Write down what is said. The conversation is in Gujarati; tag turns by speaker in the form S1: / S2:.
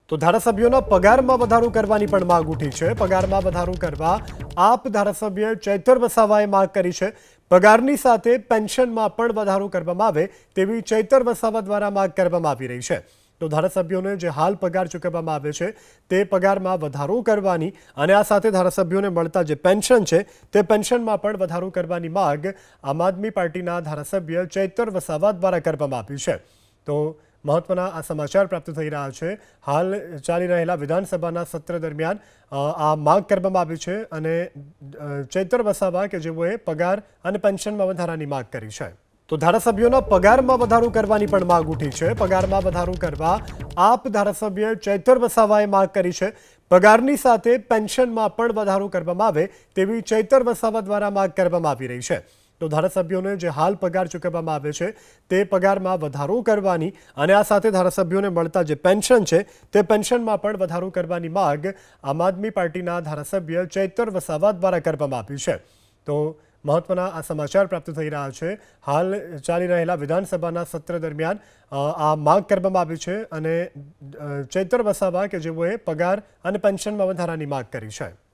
S1: તો ધારાસભ્યોના પગારમાં વધારો કરવાની પણ માંગ ઉઠી છે। પગારમાં વધારો કરવા આપ ધારાસભ્ય ચૈતર વસાવાએ માંગ કરી છે। પગારની સાથે પેન્શનમાં પણ વધારો કરવામાં આવે તેવી ચૈતર વસાવા દ્વારા માંગ કરવામાં આવી રહી છે। તો ધારાસભ્યોને જે હાલ પગાર ચૂકવવામાં આવે છે તે પગારમાં વધારો કરવાની અને આ સાથે ધારાસભ્યોને મળતા જે પેન્શન છે તે પેન્શનમાં પણ વધારો કરવાની માંગ આમ આદમી પાર્ટીના ધારાસભ્ય ચૈતર વસાવા દ્વારા કરવામાં આવી છે। તો મહત્વના આ સમાચાર પ્રાપ્ત થઈ રહ્યા છે। હાલ ચાલી રહેલા વિધાનસભાના સત્ર દરમિયાન આ માંગ કરવામાં આવી છે અને ચૈતર વસાવા કે જેઓએ પગાર અને પેન્શનમાં વધારાની માંગ કરી છે। તો ધારાસભ્યોના પગારમાં વધારો કરવાની પણ માંગ ઉઠી છે। પગારમાં વધારો કરવા આપ ધારાસભ્ય ચૈતર વસાવાએ માંગ કરી છે। પગારની સાથે પેન્શનમાં પણ વધારો કરવામાં આવે તેવી ચૈતર વસાવા દ્વારા માંગ કરવામાં આવી રહી છે। તો ધારાસભ્યોને જે હાલ પગાર ચૂકવવામાં આવે છે તે પગારમાં વધારો કરવાની અને આ સાથે ધારાસભ્યોને મળતા જે પેન્શન છે તે પેન્શનમાં પણ વધારો કરવાની માંગ આમ આદમી પાર્ટીના ધારાસભ્ય ચૈતર વસાવા દ્વારા કરવામાં આવી છે। તો મહત્વના આ સમાચાર પ્રાપ્ત થઈ રહ્યા છે। હાલ ચાલી રહેલા વિધાનસભાના સત્ર દરમિયાન આ માંગ કરવામાં આવી છે અને ચૈતર વસાવા કે જેઓએ પગાર અને પેન્શનમાં વધારાની માંગ કરી છે।